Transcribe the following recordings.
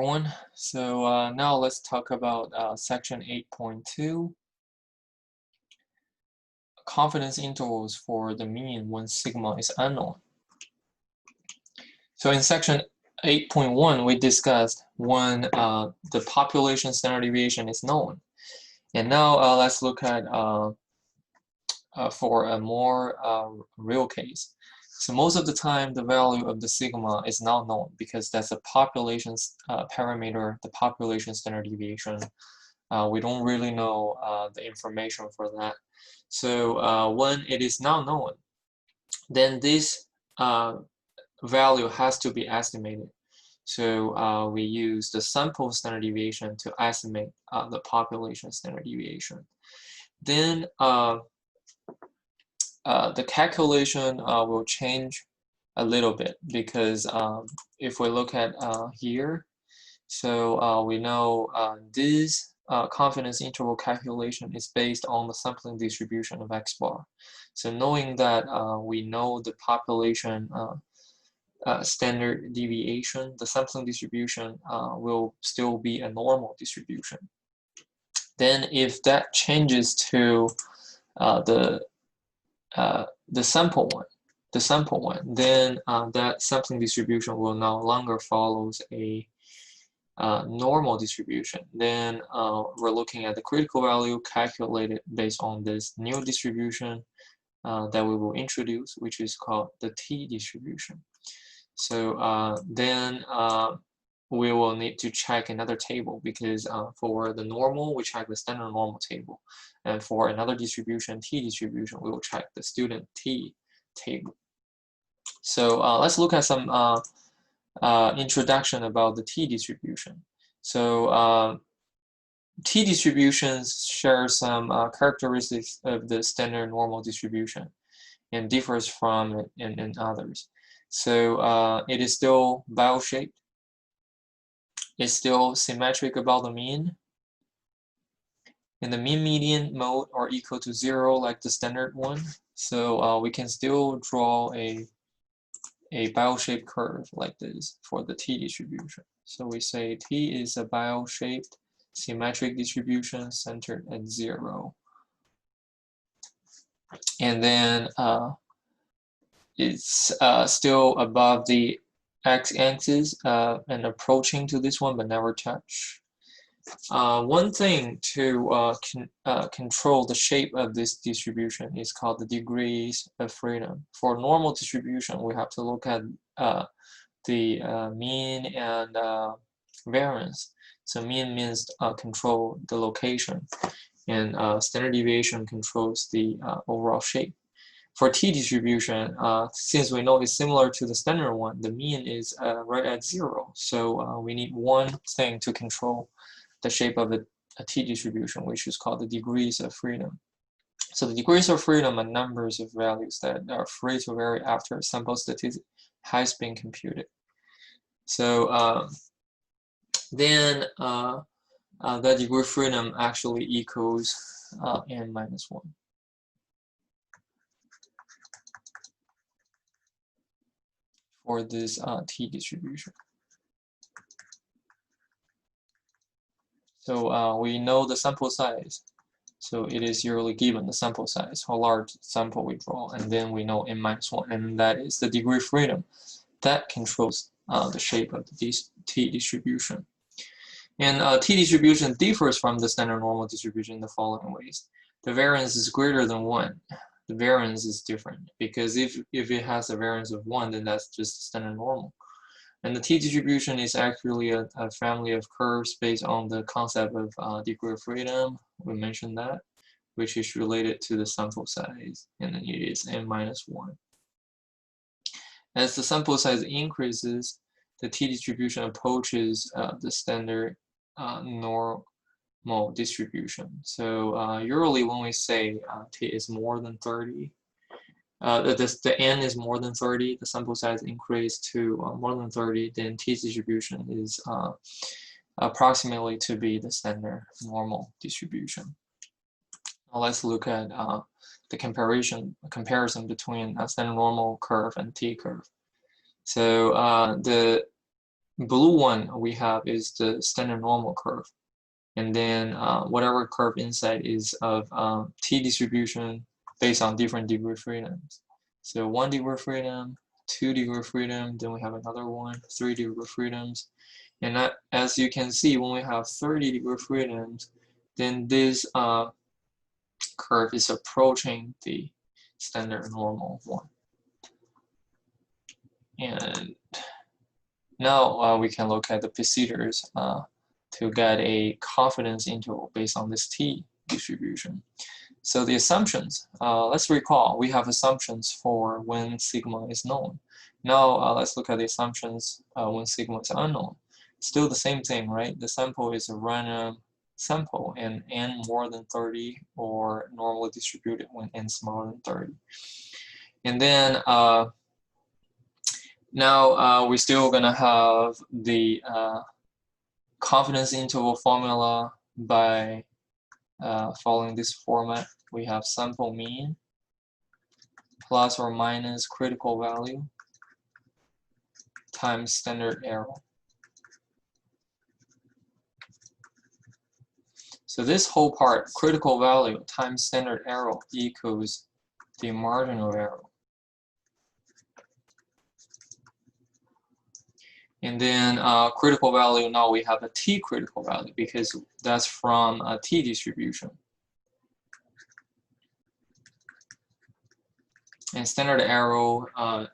everyone. So now let's talk about section 8.2, confidence intervals for the mean when sigma is unknown. So in section 8.1, we discussed when the population standard deviation is known. And now let's look at for a more real case. So most of the time, the value of the sigma is not known because that's a population parameter, the population standard deviation. We don't really know the information for that. So when it is not known, then this value has to be estimated. So we use the sample standard deviation to estimate the population standard deviation. Then the calculation will change a little bit because if we look at here, so we know this confidence interval calculation is based on the sampling distribution of X bar. So knowing that we know the population standard deviation, the sampling distribution will still be a normal distribution. Then if that changes to the sample one, then that sampling distribution will no longer follows a normal distribution. Then we're looking at the critical value calculated based on this new distribution that we will introduce, which is called the t distribution. So then we will need to check another table because for the normal, we check the standard normal table. And for another distribution, t distribution, we will check the student t table. So let's look at some introduction about the t distribution. So t distributions share some characteristics of the standard normal distribution and differs from it in others. So it is still bell-shaped. It's still symmetric about the mean. And the mean median mode are equal to 0 like the standard one. So we can still draw a bell-shaped curve like this for the t distribution. So we say t is a bell-shaped symmetric distribution centered at 0. And then it's still above the x-axis and approaching to this one, but never touch. One thing to control the shape of this distribution is called the degrees of freedom. For normal distribution, we have to look at the mean and variance. So mean means control the location, and standard deviation controls the overall shape. For t distribution, since we know it's similar to the standard one, the mean is right at 0. So we need one thing to control the shape of a t distribution, which is called the degrees of freedom. So the degrees of freedom are numbers of values that are free to vary after a sample statistic has been computed. So then that degree of freedom actually equals n minus 1. For this t distribution. So we know the sample size. So it is usually given the sample size, how large sample we draw, and then we know n minus 1, and that is the degree of freedom that controls the shape of the t distribution. And t distribution differs from the standard normal distribution in the following ways. The variance is greater than 1. The variance is different because if it has a variance of 1, then that's just standard normal. And the t distribution is actually a family of curves based on the concept of degree of freedom. We mentioned that, which is related to the sample size, and then it is n minus 1. As the sample size increases, the t distribution approaches the standard normal distribution. So usually when we say t is more than 30, the n is more than 30, the sample size increased to more than 30, then t distribution is approximately to be the standard normal distribution. Now let's look at the comparison between a standard normal curve and t curve. So blue one we have is the standard normal curve. And then whatever curve inside is of t distribution based on different degree freedoms. So 1 degree freedom, 2 degree freedom, then we have another one, 3 degree freedoms. And that, as you can see, when we have 30 degree freedoms, then this curve is approaching the standard normal one. And now we can look at the procedures to get a confidence interval based on this t distribution. So the assumptions, let's recall, we have assumptions for when sigma is known. Now let's look at the assumptions when sigma is unknown. Still the same thing, right? The sample is a random sample and n more than 30 or normally distributed when n smaller than 30. And then now we're still gonna have the confidence interval formula by following this format. We have sample mean plus or minus critical value times standard error. So this whole part, critical value times standard error equals the marginal error. And then critical value, now we have a t critical value because that's from a t distribution. And standard error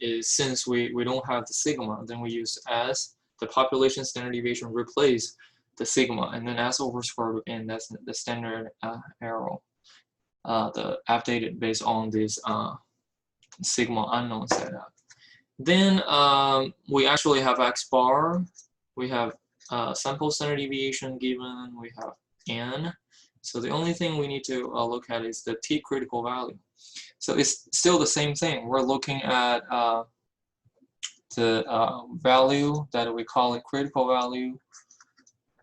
is, since we don't have the sigma, then we use S, the population standard deviation, replace the sigma, and then S over square root n, that's the standard error, the updated based on this sigma unknown setup. Then we actually have X bar, we have sample standard deviation given, we have n. So the only thing we need to look at is the t critical value. So it's still the same thing. We're looking at the value that we call it critical value,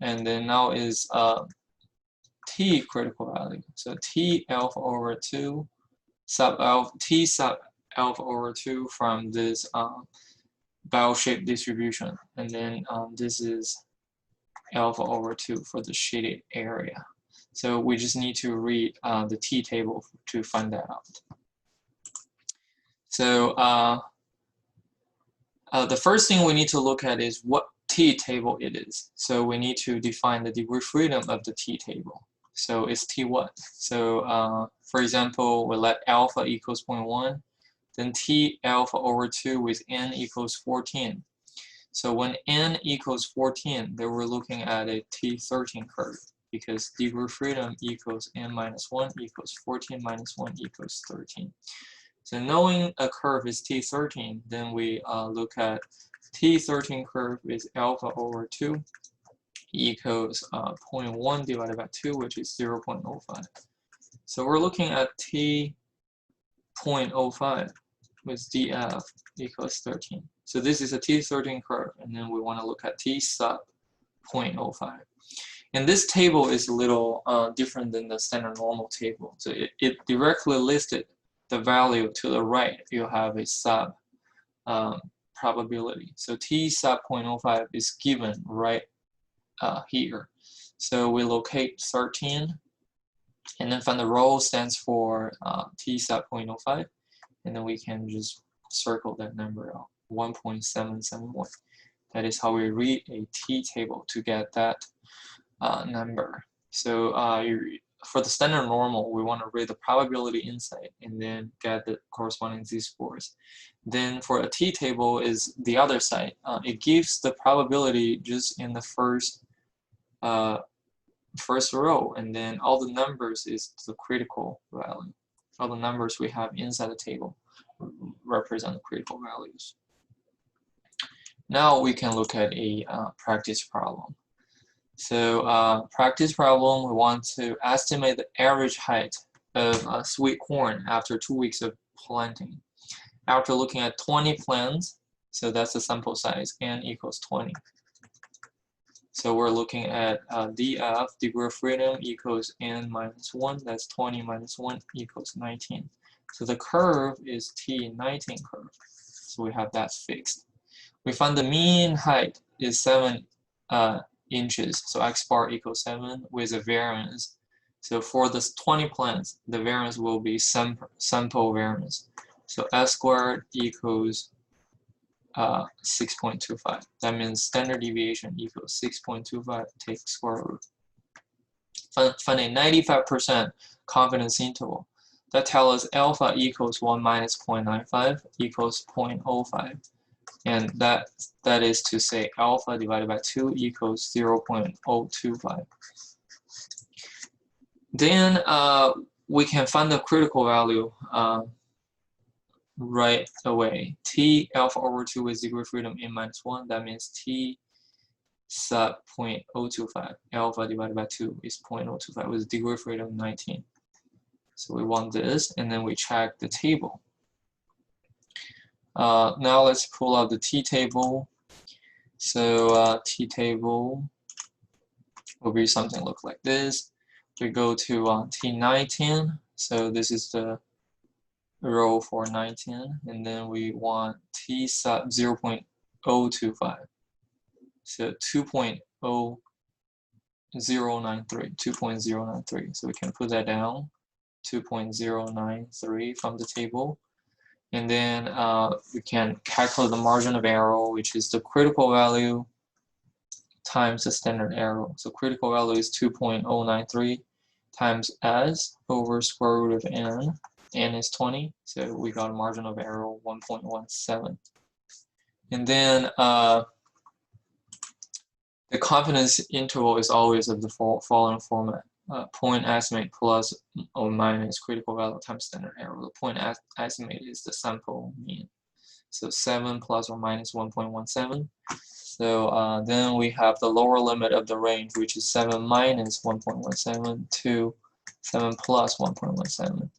and then now is t critical value. So t alpha over 2 sub alpha, t sub alpha over 2 from this bell-shaped distribution, and then this is alpha over 2 for the shaded area. So we just need to read the t table to find that out. So the first thing we need to look at is what t table it is. So we need to define the degree freedom of the t table. So it's t what? So for example, we let alpha equals 0.1, then t alpha over 2 with n equals 14. So when n equals 14, then we're looking at a t13 curve, because degree freedom equals n minus 1 equals 14 minus 1 equals 13. So knowing a curve is t13, then we look at t13 curve is alpha over 2 equals 0.1 divided by 2, which is 0.05. So we're looking at t.05 with df equals 13. So this is a t13 curve, and then we want to look at t sub 0.05. And this table is a little different than the standard normal table. So it directly listed the value to the right. You have a sub probability. So t sub 0.05 is given right here. So we locate 13, and then from the row stands for t sub 0.05, and then we can just circle that number out, 1.771. That is how we read a t table to get that number. So for the standard normal, we want to read the probability inside and then get the corresponding z-scores. Then for a t table is the other side. It gives the probability just in the first row, and then all the numbers is the critical value. All the numbers we have inside the table represent the critical values. Now we can look at a practice problem. So practice problem, we want to estimate the average height of sweet corn after 2 weeks of planting. After looking at 20 plants, so that's the sample size, n equals 20. So we're looking at df, degree of freedom, equals n minus 1, that's 20 minus 1 equals 19. So the curve is t19 curve, so we have that fixed. we find the mean height is 7 inches, so x bar equals 7 with a variance. So for this 20 plants, the variance will be sample variance. So s squared equals 6.25. That means standard deviation equals 6.25, take square root. Find a 95% confidence interval. That tells us alpha equals 1 minus 0.95 equals 0.05. And that is to say alpha divided by 2 equals 0.025. Then we can find the critical value right away. T alpha over 2 with degree of freedom n minus 1. That means T sub 0.025. Alpha divided by 2 is 0.025 with degree of freedom 19. So we want this, and then we check the table. Now let's pull out the T table. So T table will be something look like this. We go to T19. So this is the row for 19, and then we want T sub 0.025. So 2.093. So we can put that down. 2.093 from the table. And then we can calculate the margin of error, which is the critical value times the standard error. So critical value is 2.093 times s over square root of n. N is 20, so we got a margin of error 1.17. And then the confidence interval is always of the following format. Point estimate plus or minus critical value times standard error. The point estimate is the sample mean. So 7 plus or minus 1.17. So then we have the lower limit of the range, which is 7 minus 1.17 to 7 plus 1.17.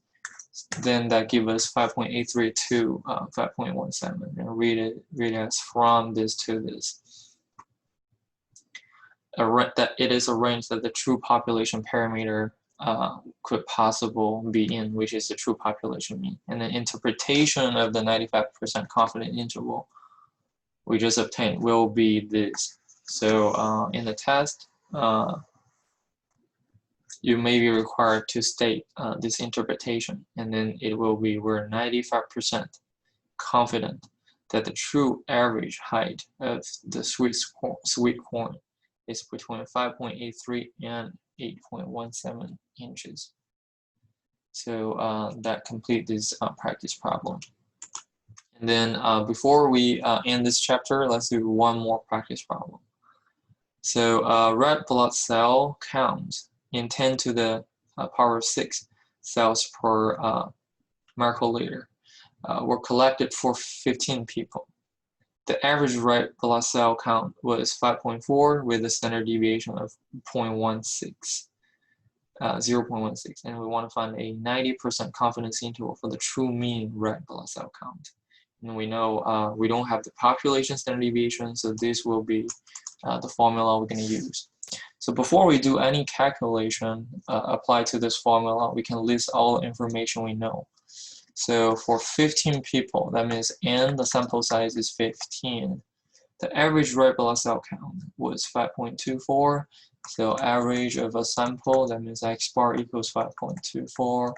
Then that gives us 5.83 to 5.17. And read it as from this to this. That it is a range that the true population parameter could possibly be in, which is the true population mean. And the interpretation of the 95% confidence interval we just obtained will be this. So in the test, you may be required to state this interpretation, and then it will be we're 95% confident that the true average height of the sweet corn is between 5.83 and 8.17 inches. So that completes this practice problem. And then before we end this chapter, let's do one more practice problem. So red blood cell count in 10 to the power 6 cells per microliter were collected for 15 people. The average red blood cell count was 5.4 with a standard deviation of 0.16, and we want to find a 90% confidence interval for the true mean red blood cell count. And we know we don't have the population standard deviation, so this will be the formula we're going to use. So before we do any calculation applied to this formula, we can list all the information we know. So for 15 people, that means n, the sample size is 15. The average red blood cell count was 5.24. So average of a sample, that means x bar equals 5.24.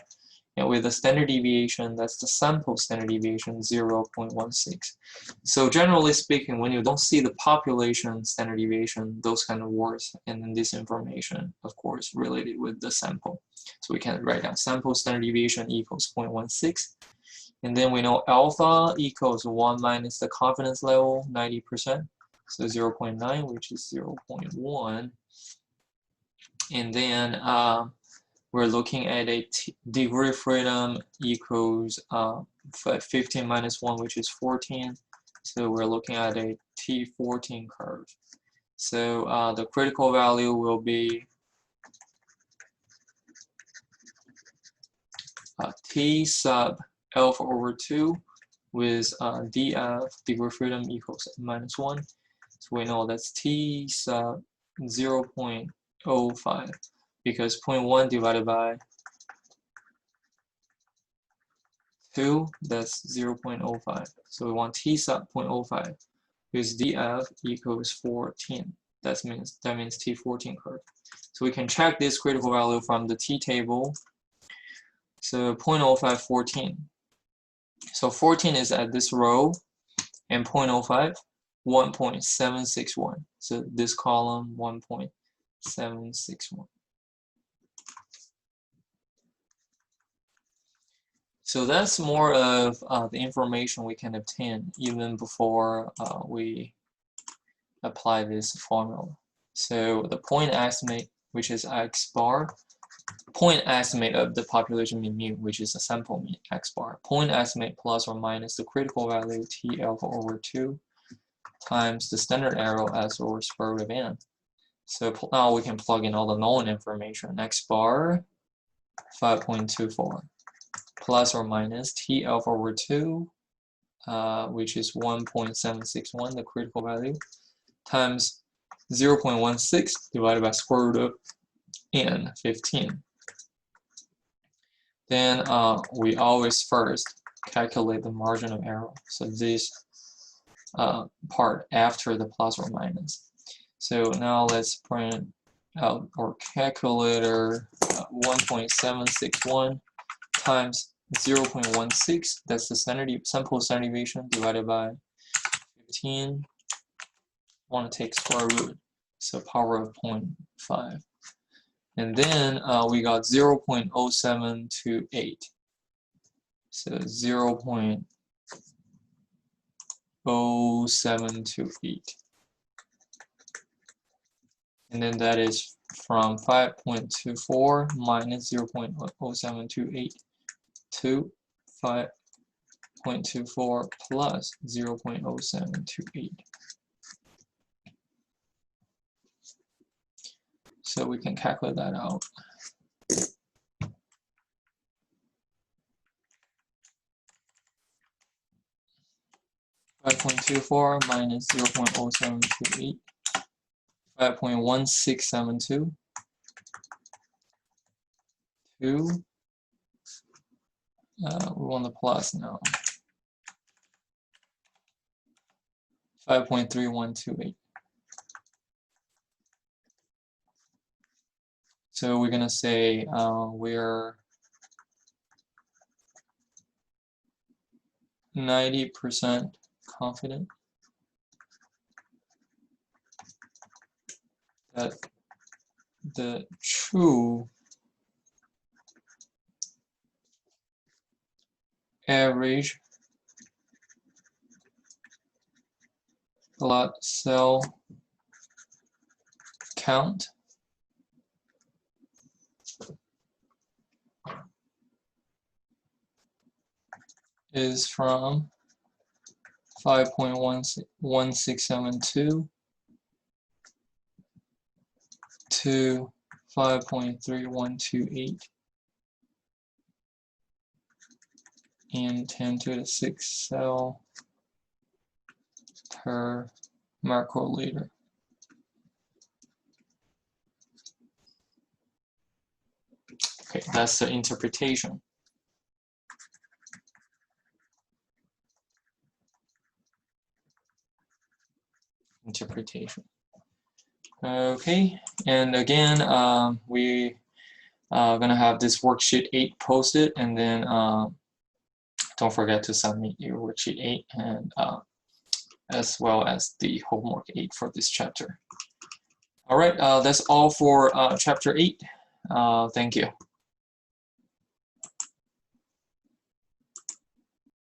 And with the standard deviation, that's the sample standard deviation, 0.16. So generally speaking, when you don't see the population standard deviation, those kind of words, and then this information, of course, related with the sample. So we can write down sample standard deviation equals 0.16. And then we know alpha equals 1 minus the confidence level, 90%. So 0.9, which is 0.1. And then we're looking at a degree of freedom equals 15 minus 1, which is 14. So we're looking at a T14 curve. So the critical value will be T sub alpha over 2 with df, degree of freedom, equals minus 1. So we know that's T sub 0.05. Because 0.1 divided by 2, that's 0.05. So we want T sub 0.05. because df equals 14. That means T14 curve. So we can check this critical value from the T table. So 0.05, 14. So 14 is at this row, and 0.05, 1.761. So this column, 1.761. So that's more of the information we can obtain even before we apply this formula. So the point estimate, which is x bar, point estimate of the population mean mu, which is a sample mean x bar, point estimate plus or minus the critical value T alpha over 2 times the standard error as over square root of n. So now we can plug in all the known information. X bar 5.24 plus or minus T alpha over 2, which is 1.761, the critical value, times 0.16 divided by square root of n, 15. Then we always first calculate the margin of error. So this part after the plus or minus. So now let's print out our calculator. 1.761 times 0.16, that's the sample standard deviation, divided by 15. Want to take square root, so power of 0.5. And then we got 0.0728. So 0.0728. And then that is from 5.24 minus 0.0728 to 5.24 plus 0.0728. So we can calculate that out. .24 minus 0.0728, 5.1672, 2. We want the plus now. 5.3128. So we're gonna say we're 90% confident that the true average blood cell count is from 5.1672 to 5.3128 in 10 to the 6 cell per microliter. Okay, that's the interpretation. Okay, and again, we are gonna have this worksheet 8 posted, and then don't forget to submit your worksheet 8 and as well as the homework 8 for this chapter. All right, that's all for chapter 8. Thank you.